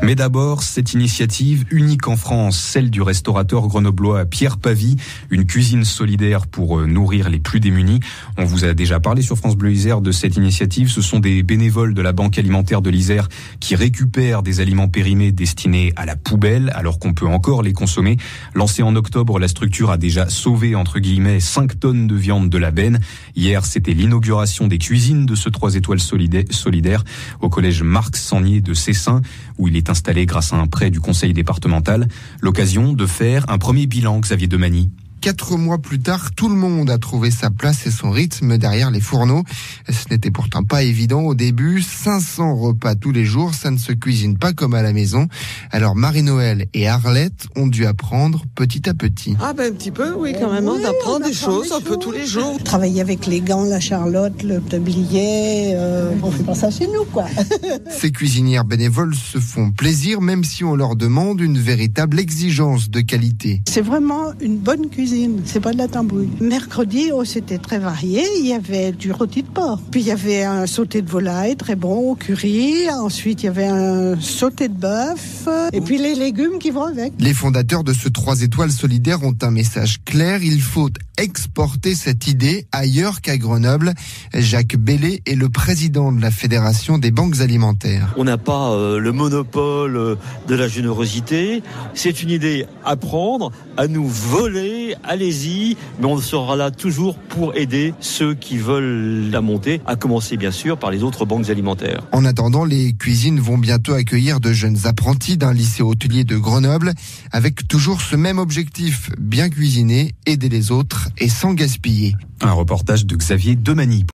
Mais d'abord, cette initiative unique en France, celle du restaurateur grenoblois Pierre Pavie, une cuisine solidaire pour nourrir les plus démunis. On vous a déjà parlé sur France Bleu Isère de cette initiative. Ce sont des bénévoles de la Banque alimentaire de l'Isère qui récupèrent des aliments périmés destinés à la poubelle alors qu'on peut encore les consommer. Lancée en octobre, la structure a déjà sauvé, entre guillemets, 5 tonnes de viande de la benne. Hier, c'était l'inauguration des cuisines de ce 3 étoiles solidaire au collège Marc Sangnier de Cessin, où il est installé grâce à un prêt du conseil départemental. L'occasion de faire un premier bilan, Xavier Demany. 4 mois plus tard, tout le monde a trouvé sa place et son rythme derrière les fourneaux. Ce n'était pourtant pas évident au début. 500 repas tous les jours, ça ne se cuisine pas comme à la maison. Alors Marie-Noël et Arlette ont dû apprendre petit à petit. Un petit peu, oui, quand même. On apprend des choses un peu tous les jours. Travailler avec les gants, la Charlotte, le tablier, on fait pas ça chez nous, quoi. Ces cuisinières bénévoles se font plaisir, même si on leur demande une véritable exigence de qualité. C'est vraiment une bonne cuisine. C'est pas de la tambouille. Mercredi, c'était très varié. Il y avait du rôti de porc. Puis il y avait un sauté de volaille très bon au curry. Ensuite, il y avait un sauté de bœuf. Et puis les légumes qui vont avec. Les fondateurs de ce 3 étoiles solidaire ont un message clair. Il faut exporter cette idée ailleurs qu'à Grenoble. Jacques Bellé est le président de la Fédération des banques alimentaires. On n'a pas le monopole de la générosité. C'est une idée à prendre, à nous voler. Allez-y, mais on sera là toujours pour aider ceux qui veulent la monter, à commencer bien sûr par les autres banques alimentaires. En attendant, les cuisines vont bientôt accueillir de jeunes apprentis d'un lycée hôtelier de Grenoble, avec toujours ce même objectif, bien cuisiner, aider les autres et sans gaspiller. Un reportage de Xavier Demany.